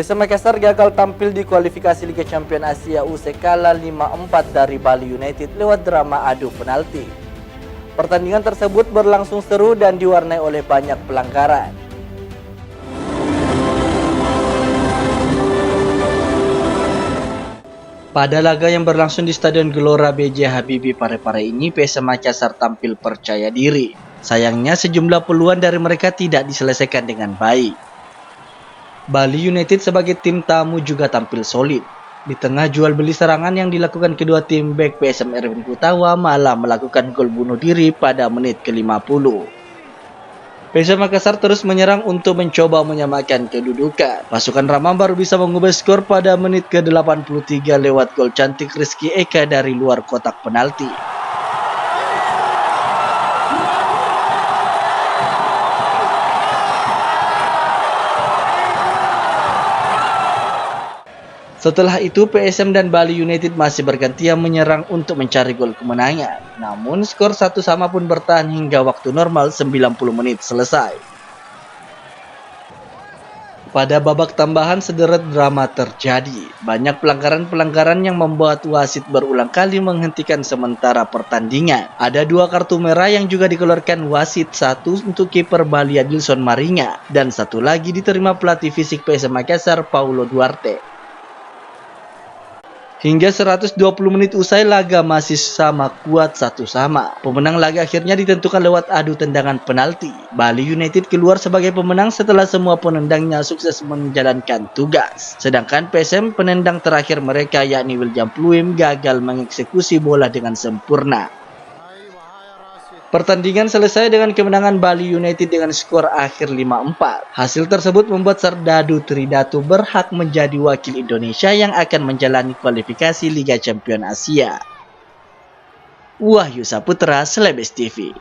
PSM Makassar gagal tampil di kualifikasi Liga Champions Asia usai kalah 5-4 dari Bali United lewat drama adu penalti. Pertandingan tersebut berlangsung seru dan diwarnai oleh banyak pelanggaran. Pada laga yang berlangsung di Stadion Gelora B.J. Habibie Parepare ini, PSM Makassar tampil percaya diri. Sayangnya sejumlah peluang dari mereka tidak diselesaikan dengan baik. Bali United sebagai tim tamu juga tampil solid. Di tengah jual beli serangan yang dilakukan kedua tim, bek PSM Erwin Kutawa malah melakukan gol bunuh diri pada menit ke-50. PSM Makassar terus menyerang untuk mencoba menyamakan kedudukan. Pasukan Ramam baru bisa mengubah skor pada menit ke-83 lewat gol cantik Rizky Eka dari luar kotak penalti. Setelah itu, PSM dan Bali United masih bergantian menyerang untuk mencari gol kemenangan. Namun, skor 1-1 pun bertahan hingga waktu normal 90 menit selesai. Pada babak tambahan, sederet drama terjadi. Banyak pelanggaran-pelanggaran yang membuat wasit berulang kali menghentikan sementara pertandingan. Ada 2 kartu merah yang juga dikeluarkan wasit, satu untuk kiper Bali Adilson Maringa, dan satu lagi diterima pelatih fisik PSM Makassar Paulo Duarte. Hingga 120 menit usai, laga masih sama kuat 1-1. Pemenang laga akhirnya ditentukan lewat adu tendangan penalti. Bali United keluar sebagai pemenang setelah semua penendangnya sukses menjalankan tugas. Sedangkan PSM, penendang terakhir mereka yakni William Pluim, gagal mengeksekusi bola dengan sempurna. Pertandingan selesai dengan kemenangan Bali United dengan skor akhir 5-4. Hasil tersebut membuat Serdadu Tridatu berhak menjadi wakil Indonesia yang akan menjalani kualifikasi Liga Champions Asia. Wahyu Saputra, Selebes TV.